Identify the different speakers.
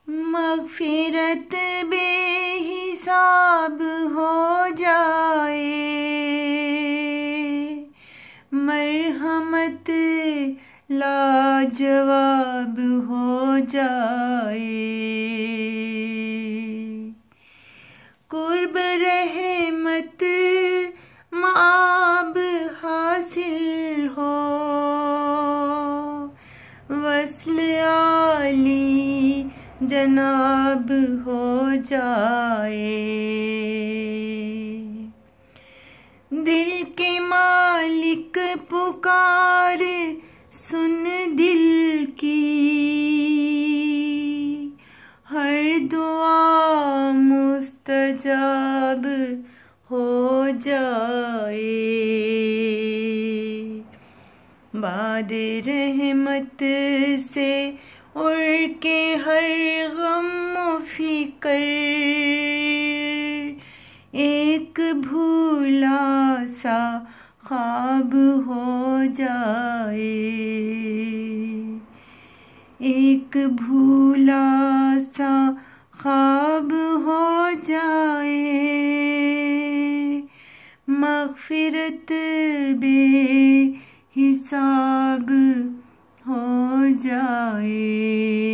Speaker 1: मग़फ़िरत बेहिसाब हो जाए, मरहमत लाजवाब हो जाए। कुर्ब रहमत माब हासिल हो, वस्ल आली जनाब हो जाए। दिल के मालिक पुकार सुन दिल की, हर दुआ मुस्तजाब हो जाए। बाद रहमत से उड़ के हर गम फिकर, एक भूला सा ख्वाब हो जाए। एक भूला सा ख्वाब हो जाए। मग़फ़िरत बेहिसाब हो जाए।